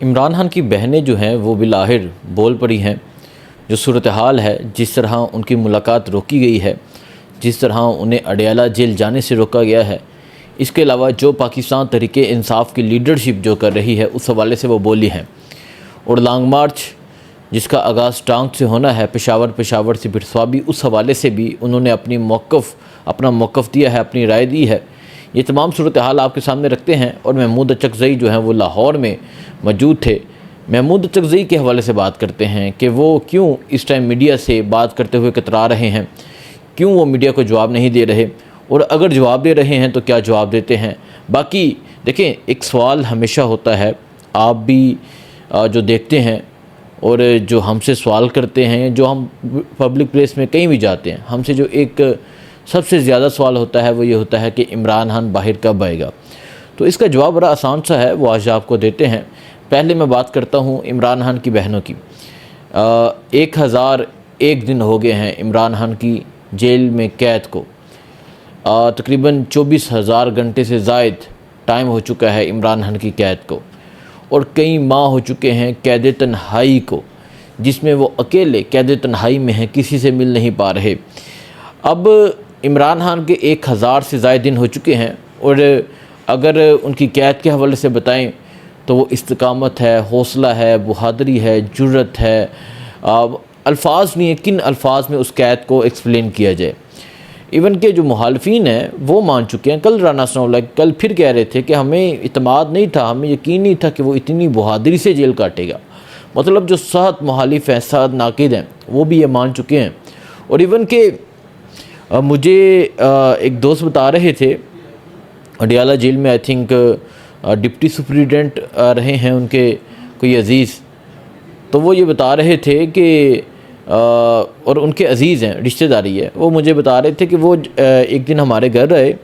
इमरान खान की बहनें जो हैं वो बिलाहिर बोल पड़ी हैं। जो सूरत हाल है, जिस तरह उनकी मुलाकात रोकी गई है, जिस तरह उन्हें अडयाला जेल जाने से रोका गया है, इसके अलावा जो पाकिस्तान तहरीके इंसाफ की लीडरशिप जो कर रही है उस हवाले से वो बोली हैं। और लॉन्ग मार्च जिसका आगाज़ टांग से होना है, पेशावर से बिरसवाबी, उस हवाले से भी उन्होंने अपना मौक़िफ़ दिया है, अपनी राय दी है। ये तमाम सूरत हाल आपके सामने रखते हैं। और महमूद अचकज़ई जो हैं वो लाहौर में मौजूद थे। महमूद अचकज़ई के हवाले से बात करते हैं कि वो क्यों इस टाइम मीडिया से बात करते हुए कतरा रहे हैं, क्यों वो मीडिया को जवाब नहीं दे रहे, और अगर जवाब दे रहे हैं तो क्या जवाब देते हैं। बाकी देखें, एक सवाल हमेशा होता है, आप भी जो देखते हैं और जो हमसे सवाल करते हैं, जो हम पब्लिक प्लेस में कहीं भी जाते हैं, हमसे जो एक सबसे ज़्यादा सवाल होता है वो ये होता है कि इमरान खान बाहर कब आएगा। तो इसका जवाब बड़ा आसान सा है, वो आज आपको देते हैं। पहले मैं बात करता हूँ इमरान खान की बहनों की। 1001 दिन हो गए हैं इमरान खान की जेल में कैद को। तकरीबन 24,000 घंटे से ज़ायद टाइम हो चुका है इमरान खान की कैद को, और कई माह हो चुके हैं कैद तन्हाई को, जिसमें वो अकेले कैद तन्हाई में हैं, किसी से मिल नहीं पा रहे। अब इमरान खान के 1000 से ज़ायद दिन हो चुके हैं, और अगर उनकी कैद के हवाले से बताएं तो वो इस्तिकामत है, हौसला है, बहादुरी है, जुर्रत है। अल्फाज नहीं है किन अल्फाज में उस कैद को एक्सप्लेन किया जाए। इवन के जो मुखालफीन हैं वो मान चुके हैं। कल राना सनाउल्लाह कल फिर कह रहे थे कि हमें इत्मीनान नहीं था, हमें यकीन नहीं था कि वो इतनी बहादुरी से जेल काटेगा। मतलब जो सख्त मुखालिफ हैं, सख्त नाकिद हैं, वो भी ये मान चुके हैं। और इवन के मुझे एक दोस्त बता रहे थे, अडयाला जेल में आई थिंक डिप्टी सुपरिटेंडेंट रहे हैं उनके कोई अज़ीज़, तो वो ये बता रहे थे कि और उनके अज़ीज़ हैं, रिश्तेदारी है, वो मुझे बता रहे थे कि वो एक दिन हमारे घर रहे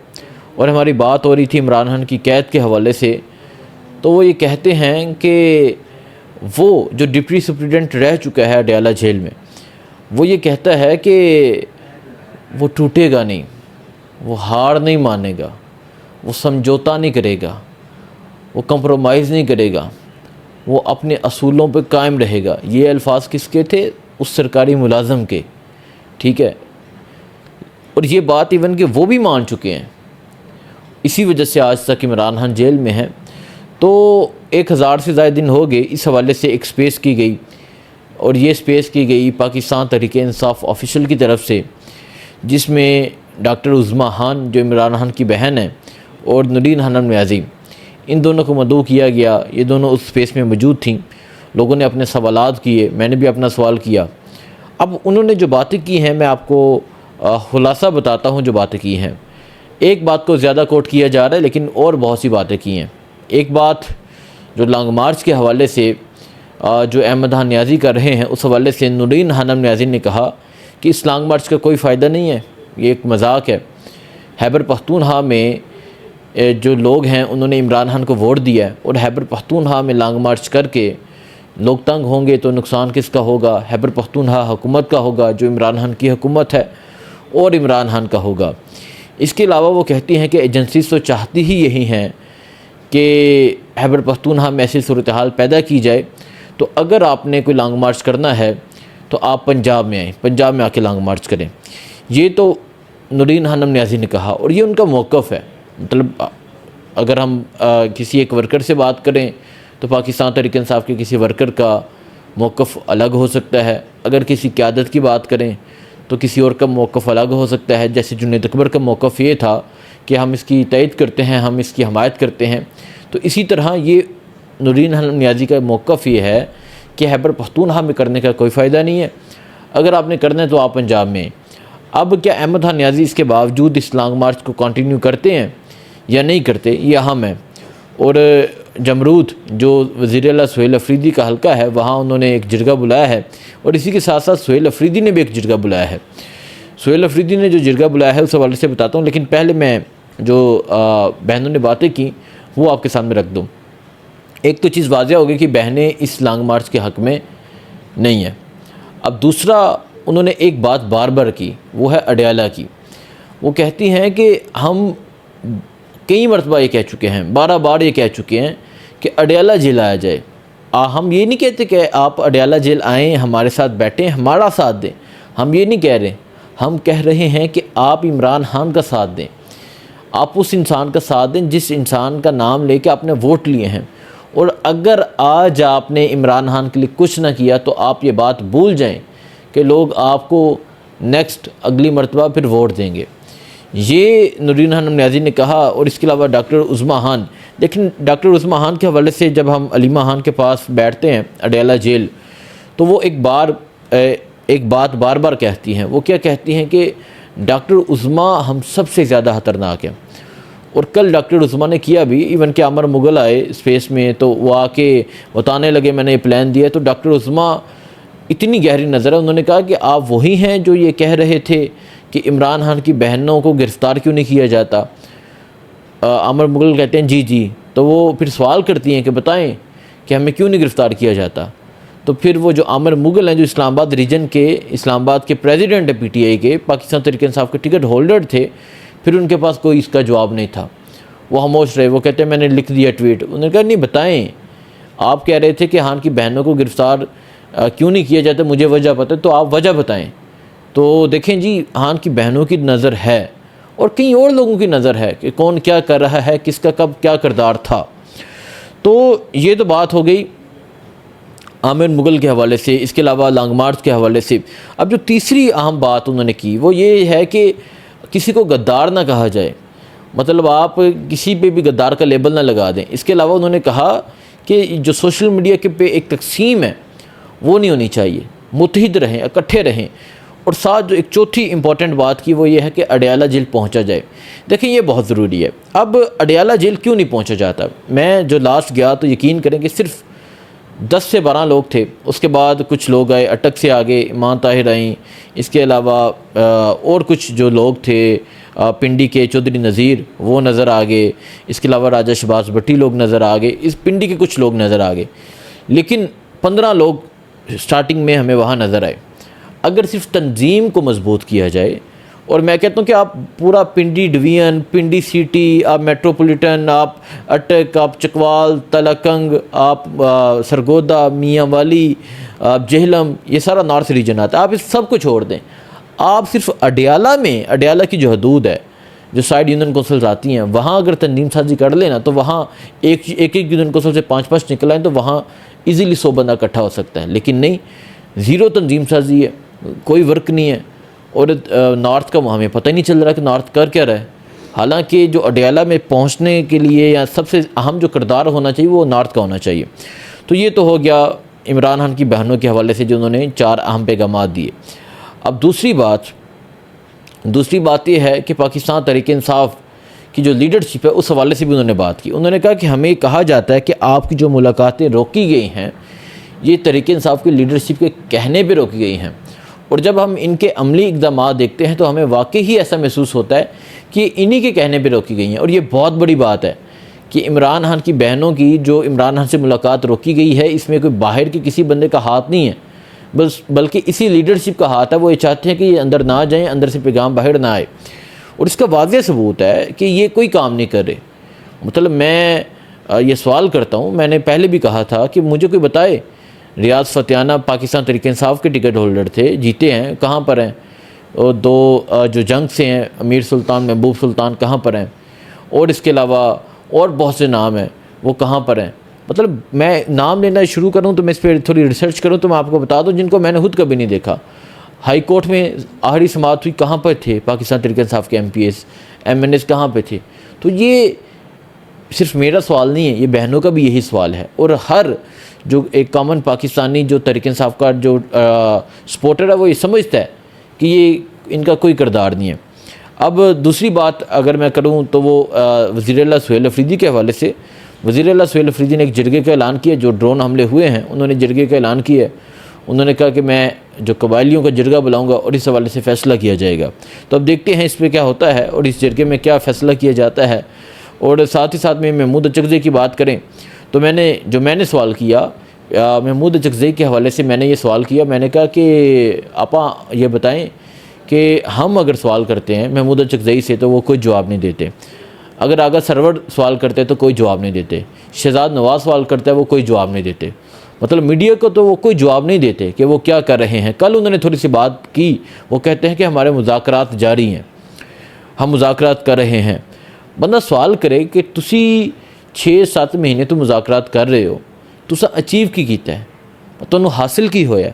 और हमारी बात हो रही थी इमरान खान की कैद के हवाले से। तो वो ये कहते हैं कि वो जो डिप्टी सुपरिटेंडेंट रह चुका है अडयाला जेल में, वो ये कहता है कि वो टूटेगा नहीं, वो हार नहीं मानेगा, वो समझौता नहीं करेगा, वो कंप्रोमाइज़ नहीं करेगा, वो अपने असूलों पर कायम रहेगा। ये अल्फाज किसके थे? उस सरकारी मुलाज़म के, ठीक है। और ये बात इवन के वो भी मान चुके हैं। इसी वजह से आज तक इमरान खान जेल में है। तो 1000 से ज़्यादा दिन हो गए। इस हवाले से एक स्पेस की गई, और ये स्पेस की गई पाकिस्तान तहरीक इंसाफ ऑफिशियल की तरफ से, जिसमें डॉक्टर उज़्मा खान जो इमरान खान की बहन है और नूरीन खानम न्याज़ी, इन दोनों को मदऊ किया गया। ये दोनों उस स्पेस में मौजूद थीं। लोगों ने अपने सवालात किए, मैंने भी अपना सवाल किया। अब उन्होंने जो बातें की हैं, मैं आपको खुलासा बताता हूँ जो बातें की हैं। एक बात को ज़्यादा कोट किया जा रहा है, लेकिन और बहुत सी बातें की हैं। एक बात जो लॉन्ग मार्च के हवाले से जो अहमद खान न्याज़ी कर रहे हैं, उस हवाले से नूरीन खानम न्याज़ी ने कहा कि इस लॉन्ग मार्च का कोई फ़ायदा नहीं है, ये एक मजाक है। खैबर पख्तूनख्वा में जो लोग हैं उन्होंने इमरान खान को वोट दिया है, और खैबर पख्तूनख्वा में लॉन्ग मार्च करके लोग तंग होंगे तो नुकसान किसका होगा? खैबर पख्तूनख्वा हुकूमत का होगा, जो इमरान खान की हुकूमत है, और इमरान खान का होगा। इसके अलावा वो कहती हैं कि एजेंसी तो चाहती ही यही हैं कि खैबर पख्तूनख्वा में ऐसी सूरत हाल पैदा की जाए। तो अगर आपने कोई लॉन्ग मार्च करना है तो आप पंजाब में आएँ, पंजाब में आके लॉन्ग मार्च करें। ये तो नूरीन खानम न्याज़ी ने कहा, और ये उनका मौक़िफ़ है। मतलब अगर हम किसी एक वर्कर से बात करें तो पाकिस्तान तहरीक इंसाफ के किसी वर्कर का मौक़िफ़ अलग हो सकता है। अगर किसी क़यादत की बात करें तो किसी और का मौक़िफ़ अलग हो सकता है। जैसे जुनैद अकबर का मौक़िफ़ ये था कि हम इसकी तइद करते हैं, हम इसकी हमायत करते हैं। तो इसी तरह ये नूरीन खानम न्याज़ी का मौक़िफ़ ये है कि खैबर पख्तूनख्वा में करने का कोई फ़ायदा नहीं है, अगर आपने करना है तो आप पंजाब में। अब क्या अहमद खान न्याज़ी इसके बावजूद इस लॉन्ग मार्च को कंटिन्यू करते हैं या नहीं करते, ये अहम है। और जमरूद जो वज़ीर आला सुहेल अफरीदी का हल्का है, वहाँ उन्होंने एक जिरगा बुलाया है, और इसी के साथ साथ सुहेल अफरीदी ने भी एक जिरगा बुलाया है। सुहेल अफरीदी ने जो जिरगा बुलाया है उस हवाले से बताता हूँ, लेकिन पहले मैं जो बहनों ने बातें की वो आपके सामने रख दूँ। एक तो चीज़ वाज़ेह हो गई कि बहनें इस लॉन्ग मार्च के हक़ में नहीं है। अब दूसरा, उन्होंने एक बात बार बार की, वो है अडयाला की। वो कहती हैं कि हम कई मरतबा ये कह चुके हैं, 12 बार ये कह चुके हैं कि अडयाला जेल आया जाए, हम ये नहीं कहते कि आप अडयाला जेल आएँ, हमारे साथ बैठें, हमारा साथ दें, हम ये नहीं कह रहे। हम कह रहे हैं कि आप इमरान खान का साथ दें, आप उस इंसान का साथ दें जिस इंसान का नाम लेके आपने वोट लिए हैं। और अगर आज आपने इमरान खान के लिए कुछ ना किया तो आप ये बात भूल जाएं कि लोग आपको नेक्स्ट अगली मरतबा फिर वोट देंगे। ये नूरीन खानम न्याज़ी ने कहा। और इसके अलावा डॉक्टर उज़्मा खान, लेकिन डॉक्टर उज़्मा खान के हवाले से जब हम अलीमा खान के पास बैठते हैं अडयाला जेल, तो वो एक बात बार बार कहती हैं। वो क्या कहती हैं कि डॉक्टर उज़्मा हम सबसे ज़्यादा ख़तरनाक हैं। और कल डॉक्टर उज़्मा ने किया भी, इवन कि आमर मुग़ल आए स्पेस में तो वो आके बताने लगे मैंने ये प्लान दिया। तो डॉक्टर उज़्मा इतनी गहरी नज़र है, उन्होंने कहा कि आप वही हैं जो ये कह रहे थे कि इमरान खान की बहनों को गिरफ़्तार क्यों नहीं किया जाता। आमर मुग़ल कहते हैं जी जी। तो वो फिर सवाल करती हैं कि बताएं कि हमें क्यों नहीं गिरफ़्तार किया जाता। तो फिर वो जो आमर मुग़ल हैं, जो इस्लामाबाद रीजन के, इस्लामाबाद के प्रेसिडेंट है PTI के, पाकिस्तान तहरीक इंसाफ के टिकट होल्डर थे, फिर उनके पास कोई इसका जवाब नहीं था, वो खामोश रहे। वो कहते हैं मैंने लिख दिया ट्वीट। उन्होंने कहा नहीं बताएं, आप कह रहे थे कि खान की बहनों को गिरफ़्तार क्यों नहीं किया जाता, मुझे वजह पता है, तो आप वजह बताएं। तो देखें जी, खान की बहनों की नज़र है और कई और लोगों की नज़र है कि कौन क्या कर रहा है, किसका कब क्या किरदार था। तो ये तो बात हो गई आमिर मुग़ल के हवाले से। इसके अलावा लॉन्ग मार्च के हवाले से अब जो तीसरी अहम बात उन्होंने की वो ये है कि किसी को गद्दार ना कहा जाए, मतलब आप किसी पे भी गद्दार का लेबल ना लगा दें। इसके अलावा उन्होंने कहा कि जो सोशल मीडिया के पे एक तकसीम है वो नहीं होनी चाहिए, मुत्तहिद रहें, इकट्ठे रहें। और साथ जो एक चौथी इंपॉर्टेंट बात की वो ये है कि अडयाला जेल पहुंचा जाए। देखिए ये बहुत ज़रूरी है। अब अडयाला जेल क्यों नहीं पहुंचा जाता, मैं जो लास्ट गया तो यकीन करें कि सिर्फ 10 से 12 लोग थे। उसके बाद कुछ लोग आए, अटक से आगे ईमान ताहिर आई, इसके अलावा और कुछ जो लोग थे पिंडी के चौधरी नज़ीर वो नज़र आ गए, इसके अलावा राजा शहबाज भट्टी लोग नज़र आ गए, इस पिंडी के कुछ लोग नज़र आ गए, लेकिन 15 लोग स्टार्टिंग में हमें वहाँ नज़र आए। अगर सिर्फ तंजीम को मजबूत किया जाए, और मैं कहता हूँ कि आप पूरा पिंडी डिवीज़न, पिंडी सिटी, आप मेट्रोपॉलिटन, आप अटक, आप चकवाल, तलाकंग, आप सरगोदा, मियाँ वाली, आप जहलम, ये सारा नॉर्थ रीजन आता है। आप इस सब को छोड़ दें, आप सिर्फ अडयाला में, अडयाला की जो हदूद है, जो साइड यूनियन कौंसल्स आती हैं, वहाँ अगर तंजीम साजी कर लेना तो वहाँ एक यूनियन कौंसल से 5-5 निकल आए तो वहाँ ईज़िली 100 बंदा इकट्ठा हो सकता है। लेकिन नहीं, ज़ीरो तंजीम साजी है, कोई वर्क नहीं है। और नॉर्थ का हमें पता ही नहीं चल रहा कि नॉर्थ कर क्या रहा है। हालांकि जो अडयाला में पहुंचने के लिए या सबसे अहम जो किरदार होना चाहिए वो नॉर्थ का होना चाहिए। तो ये तो हो गया इमरान खान की बहनों के हवाले से जो उन्होंने 4 अहम पैगाम दिए। अब दूसरी बात ये है कि पाकिस्तान तहरीक इंसाफ की जो लीडरशिप है उस हवाले से भी उन्होंने बात की। उन्होंने कहा कि हमें कहा जाता है कि आपकी जो मुलाकातें रोकी गई हैं ये तहरीक इंसाफ की लीडरशिप के कहने पर रोकी गई हैं, और जब हम इनके अमली इक़दाम देखते हैं तो हमें वाकई ही ऐसा महसूस होता है कि इन्हीं के कहने पे रोकी गई हैं। और ये बहुत बड़ी बात है कि इमरान खान की बहनों की जो इमरान खान से मुलाकात रोकी गई है, इसमें कोई बाहर के किसी बंदे का हाथ नहीं है, बल्कि इसी लीडरशिप का हाथ है। वो ये चाहते हैं कि ये अंदर ना जाएँ, अंदर से पैगाम बाहर ना आए। और इसका वाज़ेह सबूत है कि ये कोई काम नहीं कर रहे। मतलब मैं ये सवाल करता हूँ, मैंने पहले भी कहा था कि मुझे कोई बताए, रियाज फतेहाना पाकिस्तान तहरीक इंसाफ के टिकट होल्डर थे, जीते हैं, कहाँ पर हैं? और 2 जो जंग से हैं, अमीर सुल्तान, महबूब सुल्तान, कहाँ पर हैं? और इसके अलावा और बहुत से नाम हैं, वो कहाँ पर हैं? मतलब मैं नाम लेना शुरू करूँ तो मैं इस पर थोड़ी रिसर्च करूँ तो मैं आपको बता दूँ जिनको मैंने खुद कभी नहीं देखा। हाई कोर्ट में आखिरी समाअत हुई, कहाँ पर थे पाकिस्तान तहरीक इंसाफ के MPs, MNAs कहाँ पर थे? तो ये सिर्फ मेरा सवाल नहीं है, ये बहनों का भी यही सवाल है। और हर जो एक कॉमन पाकिस्तानी जो तहरीक इंसाफ का जो सपोर्टर है वो ये समझता है कि ये इनका कोई किरदार नहीं है। अब दूसरी बात अगर मैं करूं तो वो वज़ीर-ए-आला सुहेल अफरीदी के हवाले से, वज़ीर-ए-आला सुहेल अफरीदी ने एक जरगे का ऐलान किया, जो ड्रोन हमले हुए हैं उन्होंने जरगे का ऐलान किया। उन्होंने कहा कि मैं जो कबायलियों का जरगा बुलाऊँगा और इस हवाले से फ़ैसला किया जाएगा। तो अब देखते हैं इस पर क्या होता है और इस जरगे में क्या फ़ैसला किया जाता है। और साथ ही साथ में महमूद अचकज़ई की बात करें तो मैंने सवाल किया महमूद अचकज़ई के हवाले से, मैंने ये सवाल किया, मैंने कहा कि आपा ये बताएं कि हम अगर सवाल करते हैं महमूद अचकज़ई से तो वो कोई जवाब नहीं देते, अगर आगा सरवर सवाल करते हैं तो कोई जवाब नहीं देते, शहजाद नवाज़ सवाल करता है वो कोई जवाब नहीं देते। मतलब मीडिया को तो वो कोई जवाब नहीं देते कि वो क्या कर रहे हैं। कल उन्होंने थोड़ी सी बात की, वो कहते हैं कि हमारे मुज़ाकरात जारी हैं, हम मुज़ाकरात कर रहे हैं। बंदा सवाल करे कि तुसी 6-7 महीने तो मुज़ाकरात कर रहे हो, तुसा अचीव की कीता है, तुहानू हासिल की होया।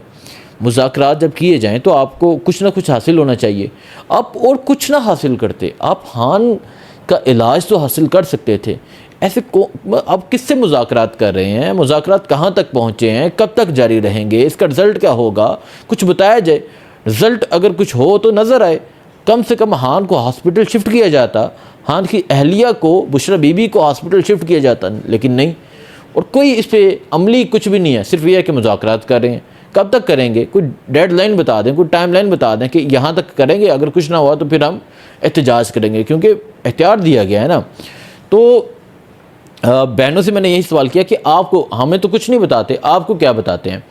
मुज़ाकरात जब किए जाएँ तो आपको कुछ ना कुछ हासिल होना चाहिए। आप और कुछ ना हासिल करते, आप हान का इलाज तो हासिल कर सकते थे। ऐसे को आप किससे मुज़ाकरात कर रहे हैं, मुज़ाकरात कहाँ तक पहुँचे हैं, कब तक जारी रहेंगे, इसका रिज़ल्ट क्या होगा, कुछ बताया जाए। रिज़ल्ट अगर कुछ हो तो नज़र आए। कम से कम हान को हॉस्पिटल शिफ्ट किया जाता, हान की अहलिया को, बुशरा बीबी को हॉस्पिटल शिफ्ट किया जाता, लेकिन नहीं। और कोई इस पर अमली कुछ भी नहीं है, सिर्फ यह है कि मुज़ाकरात कर रहे हैं। कब तक करेंगे, कोई डेडलाइन बता दें, कोई टाइमलाइन बता दें कि यहाँ तक करेंगे, अगर कुछ ना हुआ तो फिर हम एहतजाज करेंगे, क्योंकि एहतियात दिया गया है ना। तो बहनों से मैंने यही सवाल किया कि आपको, हमें तो कुछ नहीं बताते, आपको क्या बताते हैं।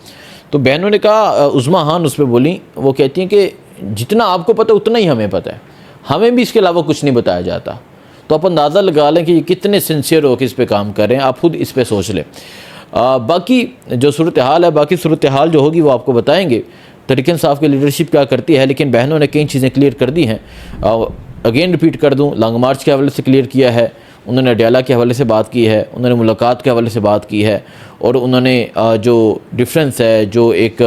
तो बहनों ने कहा, उज़मा खान उस पर बोली, वो कहती हैं कि जितना आपको पता उतना ही हमें पता है, हमें भी इसके अलावा कुछ नहीं बताया जाता। तो आप अंदाज़ा लगा लें कि ये कितने सिंसियर होकर इस पर काम कर रहे हैं, आप खुद इस पर सोच लें। बाकी जो सूरत हाल है, बाकी सूरत हाल जो होगी वो आपको बताएंगे तरीक़ इंसाफ़ की लीडरशिप क्या करती है। लेकिन बहनों ने कई चीज़ें क्लियर कर दी हैं। अगेन रिपीट कर दूँ, लॉन्ग मार्च के हवाले से क्लियर किया है, उन्होंने अडयाला के हवाले से बात की है, उन्होंने मुलाकात के हवाले से बात की है, और उन्होंने जो डिफरेंस है, जो एक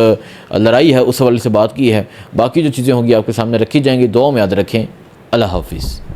लड़ाई है, उस हवाले से बात की है। बाकी जो चीज़ें होंगी आपके सामने रखी जाएंगी। दुआ में याद रखें। अल्लाह हाफिज़।